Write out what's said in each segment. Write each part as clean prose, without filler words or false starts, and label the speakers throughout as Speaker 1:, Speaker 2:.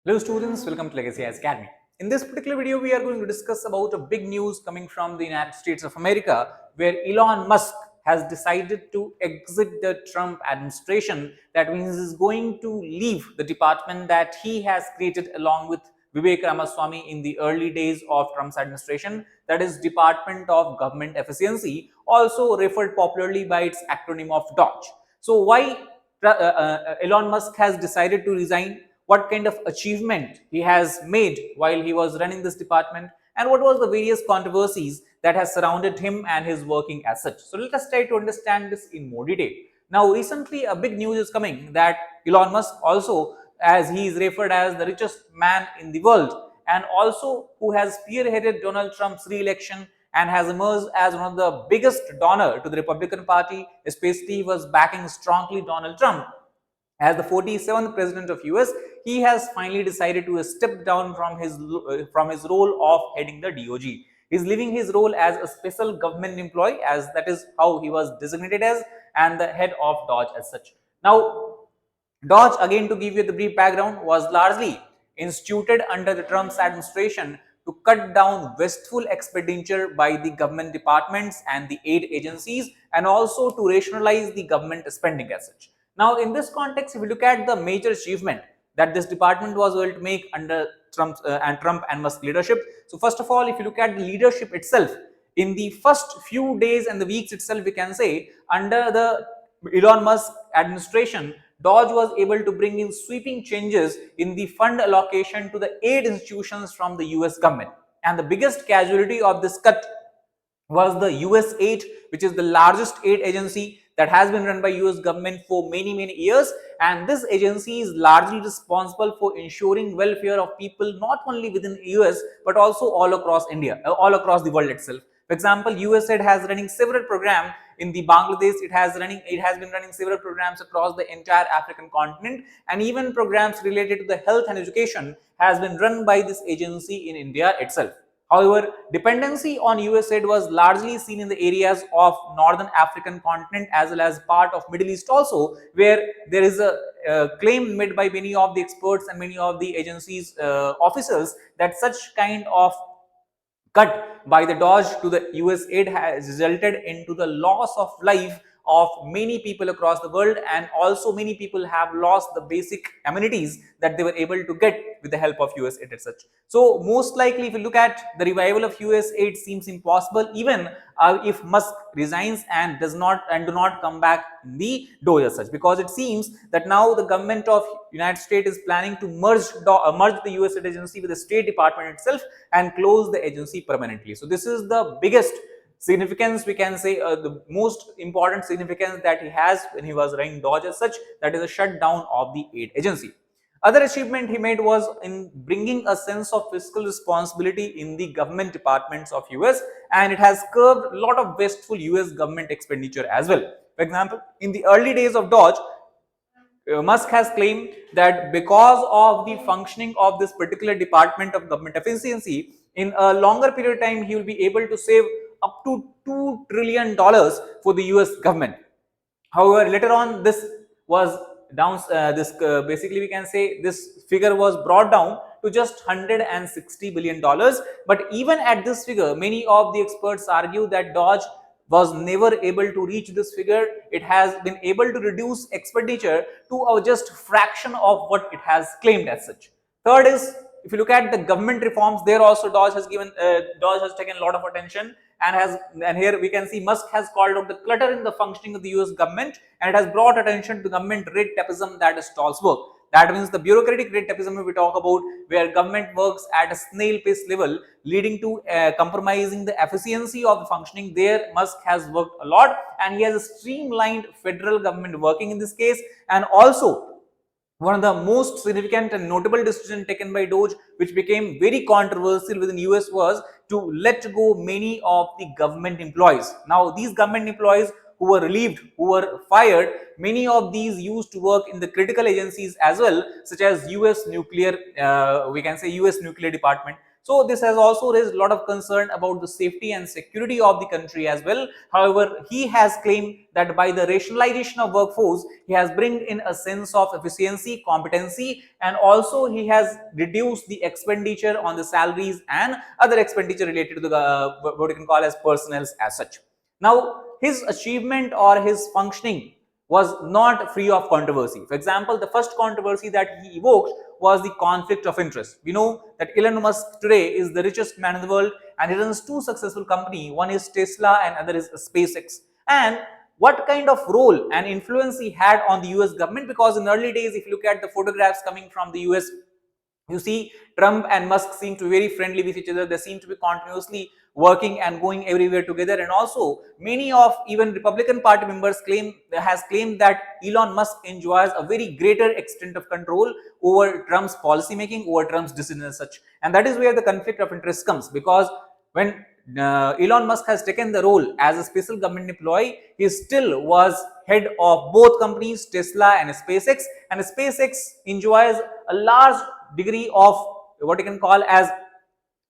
Speaker 1: Hello students, welcome to Legacy Academy. In this particular video, we are going to discuss about a big news coming from the United States of America, where Elon Musk has decided to exit the Trump administration. That means he is going to leave the department that he has created along with Vivek Ramaswamy in the early days of Trump's administration, that is Department of Government Efficiency, also referred popularly by its acronym of DOGE. So why Elon Musk has decided to resign, what kind of achievement he has made while he was running this department, and what was the various controversies that has surrounded him and his working as such. So let us try to understand this in more detail. Now recently a big news is coming that Elon Musk, also as he is referred as the richest man in the world and also who has spearheaded Donald Trump's re-election and has emerged as one of the biggest donor to the Republican Party, especially he was backing strongly Donald Trump as the 47th president of US. He has finally decided to step down from his role of heading the DOGE. He is leaving his role as a special government employee, as that is how he was designated as, and the head of DOGE as such. Now, DOGE, again to give you the brief background, was largely instituted under the Trump's administration to cut down wasteful expenditure by the government departments and the aid agencies, and also to rationalize the government spending as such. Now, in this context, if you look at the major achievement that this department was able to make under Trump and Musk leadership. So, first of all, if you look at the leadership itself, in the first few days and the weeks itself, we can say under the Elon Musk administration, DOGE was able to bring in sweeping changes in the fund allocation to the aid institutions from the US government. And the biggest casualty of this cut was the USAID, which is the largest aid agency that has been run by US government for many years, and this agency is largely responsible for ensuring welfare of people not only within US but also all across India, all across the world itself. For example, USAID has running several programs in the Bangladesh. It has been running several programs across the entire African continent, and even programs related to the health and education has been run by this agency in India itself. However, dependency on USAID was largely seen in the areas of Northern African continent as well as part of Middle East also, where there is a claim made by many of the experts and many of the agencies officials that such kind of cut by the DOGE to the USAID has resulted into the loss of life of many people across the world, and also many people have lost the basic amenities that they were able to get with the help of USAID as such. So most likely, if you look at the revival of USAID, seems impossible even if Musk resigns and do not come back in the DOGE as such, because it seems that now the government of United States is planning to merge the USAID agency with the State Department itself and close the agency permanently. So this is the biggest significance, we can say, the most important significance that he has when he was running DOGE as such, that is a shutdown of the aid agency. Other achievement he made was in bringing a sense of fiscal responsibility in the government departments of US, and it has curbed a lot of wasteful US government expenditure as well. For example, in the early days of DOGE, Musk has claimed that because of the functioning of this particular Department of Government Efficiency, in a longer period of time, he will be able to save up to $2 trillion for the US government. However, later on, this was down, basically we can say this figure was brought down to just $160 billion. But even at this figure, many of the experts argue that DOGE was never able to reach this figure. It has been able to reduce expenditure to a just fraction of what it has claimed as such. Third is, if you look at the government reforms, there also DOGE has taken a lot of attention, and here we can see Musk has called out the clutter in the functioning of the US government, and it has brought attention to government red tapeism that stalls work. That means the bureaucratic red tapeism we talk about, where government works at a snail pace level, leading to compromising the efficiency of the functioning. There, Musk has worked a lot, and he has a streamlined federal government working in this case. And also, one of the most significant and notable decisions taken by DOGE, which became very controversial within US, was to let go many of the government employees. Now, these government employees who were relieved, who were fired, many of these used to work in the critical agencies as well, such as US nuclear, we can say US nuclear department. So this has also raised a lot of concern about the safety and security of the country as well. However, he has claimed that by the rationalization of workforce, he has bring in a sense of efficiency, competency, and also he has reduced the expenditure on the salaries and other expenditure related to the what you can call as personnel as such. Now, his achievement or his functioning was not free of controversy. For example, the first controversy that he evoked was the conflict of interest. We know that Elon Musk today is the richest man in the world and he runs two successful companies. One is Tesla and other is SpaceX. And what kind of role and influence he had on the US government, because in early days, if you look at the photographs coming from the US, you see Trump and Musk seem to be very friendly with each other. They seem to be continuously working and going everywhere together. And also many of even Republican Party members has claimed that Elon Musk enjoys a very greater extent of control over Trump's policy making, over Trump's decisions as such. And that is where the conflict of interest comes, because when Elon Musk has taken the role as a special government employee, he still was head of both companies, Tesla and SpaceX. And SpaceX enjoys a large degree of what you can call as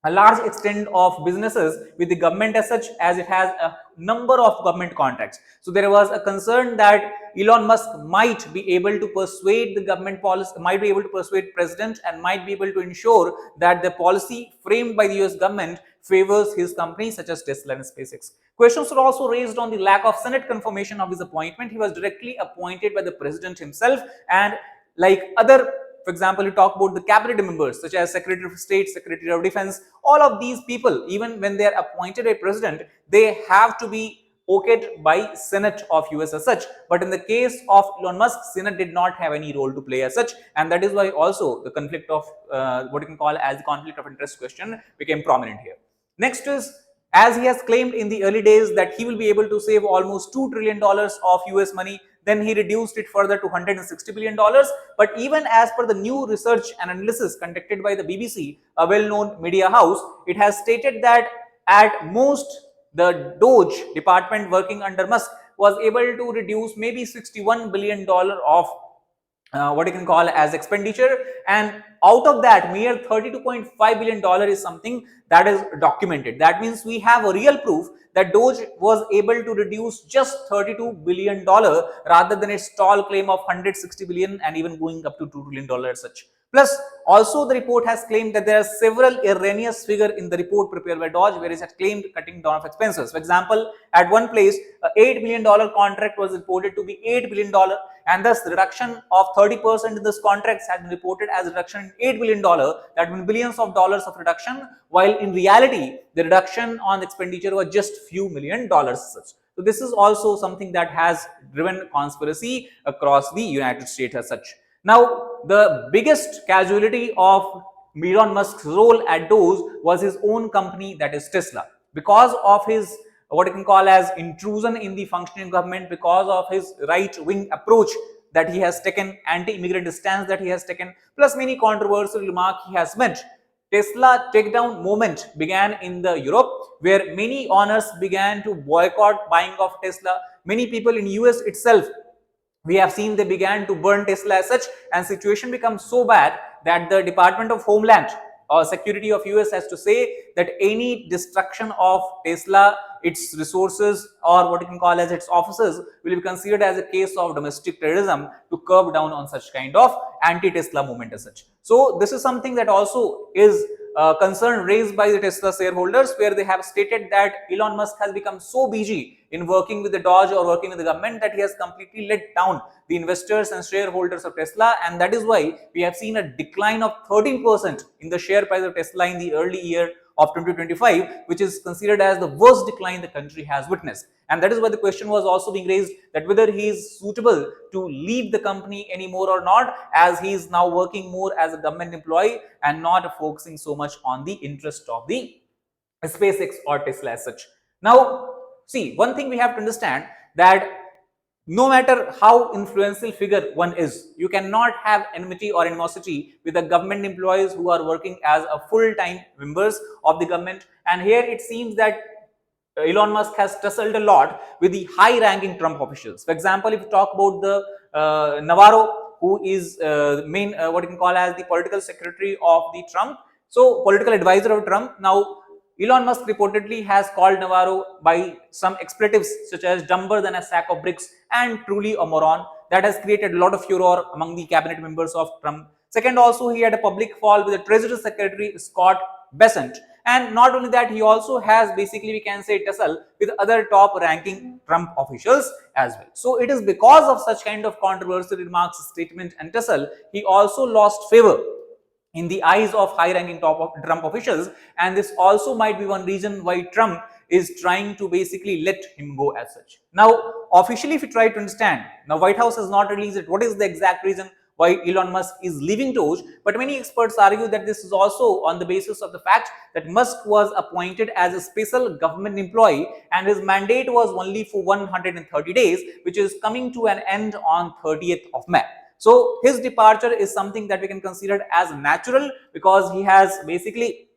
Speaker 1: a large extent of businesses with the government as such, as it has a number of government contracts. So there was a concern that Elon Musk might be able to persuade the government policy, might be able to persuade president, and might be able to ensure that the policy framed by the US government favors his companies such as Tesla and SpaceX. Questions were also raised on the lack of Senate confirmation of his appointment. He was directly appointed by the president himself, and like other, for example, you talk about the cabinet members such as Secretary of State, Secretary of Defense, all of these people, even when they are appointed by president, they have to be okayed by Senate of US as such. But in the case of Elon Musk, Senate did not have any role to play as such, and that is why also the conflict of what you can call as the conflict of interest question became prominent here. Next is, as he has claimed in the early days that he will be able to save almost $2 trillion of US money, then he reduced it further to $160 billion. But even as per the new research and analysis conducted by the BBC, a well-known media house, it has stated that at most the DOGE department working under Musk was able to reduce maybe $61 billion of what you can call as expenditure, and out of that mere $32.5 billion is something that is documented. That means we have a real proof that DOGE was able to reduce just $32 billion rather than its tall claim of $160 billion and even going up to $2 trillion as such. Plus, also the report has claimed that there are several erroneous figures in the report prepared by DOGE, where it has claimed cutting down of expenses. For example, at one place, a $8 billion contract was reported to be $8 billion, and thus the reduction of 30% in this contracts has been reported as a reduction in $8 billion. That means billions of dollars of reduction, while in reality, the reduction on expenditure was just few $1 million such. So this is also something that has driven conspiracy across the United States as such. Now, the biggest casualty of Elon Musk's role at DOGE was his own company, that is Tesla. Because of his what you can call as intrusion in the functioning government, because of his right-wing approach that he has taken, anti-immigrant stance that he has taken, plus many controversial remarks he has made, Tesla takedown movement began in the Europe, where many owners began to boycott buying of Tesla. Many people in US itself, we have seen they began to burn Tesla as such, and situation becomes so bad that the Department of Homeland or Security of US has to say that any destruction of Tesla, its resources, or what you can call as its offices, will be considered as a case of domestic terrorism to curb down on such kind of anti-Tesla movement as such. So this is something that also is concern raised by the Tesla shareholders, where they have stated that Elon Musk has become so busy in working with the DOGE or working with the government that he has completely let down the investors and shareholders of Tesla, and that is why we have seen a decline of 13% in the share price of Tesla in the early year of 2025, which is considered as the worst decline the country has witnessed. And that is why the question was also being raised that whether he is suitable to lead the company anymore or not, as he is now working more as a government employee and not focusing so much on the interest of the SpaceX or Tesla as such. Now, see, one thing we have to understand that no matter how influential figure one is, you cannot have enmity or animosity with the government employees who are working as a full-time members of the government. And here it seems that Elon Musk has tussled a lot with the high-ranking Trump officials. For example, if you talk about the Navarro, who is main what you can call as the political secretary of the Trump. So, political advisor of Trump. Now, Elon Musk reportedly has called Navarro by some expletives such as dumber than a sack of bricks and truly a moron. That has created a lot of furor among the cabinet members of Trump. Second, also he had a public fall with the Treasury Secretary Scott Bessent. And not only that, he also has basically, we can say, tussle with other top ranking Trump officials as well. So it is because of such kind of controversial remarks, statement and tussle, he also lost favor in the eyes of high-ranking top of Trump officials, and this also might be one reason why Trump is trying to basically let him go as such. Now, officially, if you try to understand, now White House has not released it. What is the exact reason why Elon Musk is leaving DOGE? But many experts argue that this is also on the basis of the fact that Musk was appointed as a special government employee, and his mandate was only for 130 days, which is coming to an end on 30th of May. So his departure is something that we can consider as natural because he has basically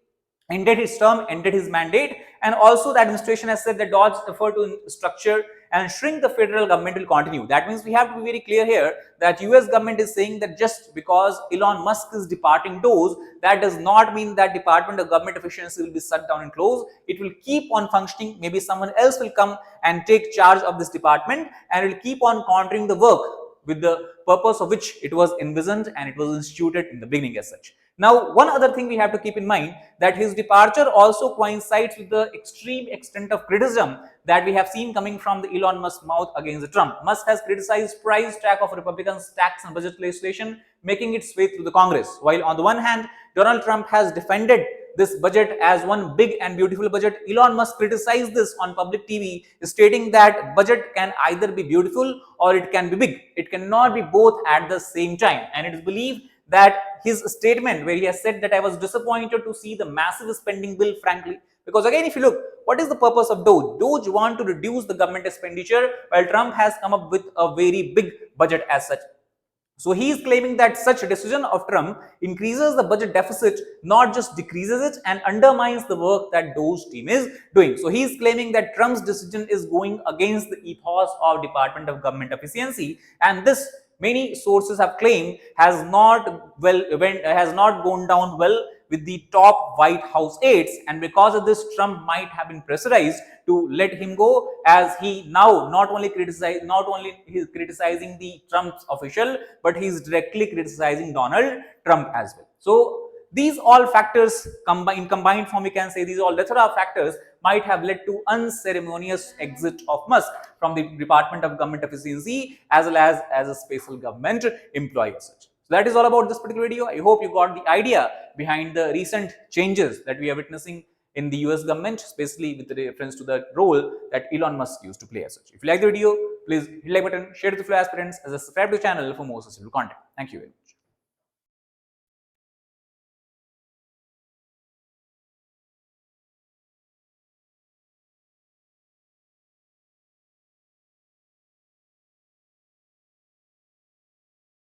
Speaker 1: ended his term, ended his mandate, and also the administration has said that DOGE effort to structure and shrink the federal government will continue. That means we have to be very clear here that US government is saying that just because Elon Musk is departing DOGE, that does not mean that Department of Government Efficiency will be shut down and closed. It will keep on functioning. Maybe someone else will come and take charge of this department and it will keep on countering the work with the purpose of which it was envisioned and it was instituted in the beginning as such. Now, one other thing we have to keep in mind that his departure also coincides with the extreme extent of criticism that we have seen coming from the Elon Musk mouth against Trump. Musk has criticized price tag of Republicans' tax and budget legislation, making its way through the Congress. While on the one hand, Donald Trump has defended this budget as one big and beautiful budget, Elon Musk criticized this on public TV, stating that budget can either be beautiful or it can be big. It cannot be both at the same time. And it is believed that his statement where he has said that I was disappointed to see the massive spending bill, frankly, because again, if you look, what is the purpose of DOGE? DOGE want to reduce the government expenditure, while Trump has come up with a very big budget as such. So he is claiming that such a decision of Trump increases the budget deficit, not just decreases it, and undermines the work that DOGE team is doing. So he is claiming that Trump's decision is going against the ethos of Department of Government Efficiency, and this many sources have claimed has not gone down well with the top White House aides, and because of this, Trump might have been pressurized to let him go, as he now not only he's criticizing the Trump's official, but he's directly criticizing Donald Trump as well. So these all factors in combined form, we can say these all plethora of factors might have led to unceremonious exit of Musk from the Department of Government Efficiency as well as a special government employee as such. So that is all about this particular video. I hope you got the idea behind the recent changes that we are witnessing in the US government, especially with reference to the role that Elon Musk used to play as such. If you like the video, please hit the like button, share it with fellow aspirants, as well as subscribe to the channel for more sustainable content. Thank you very much.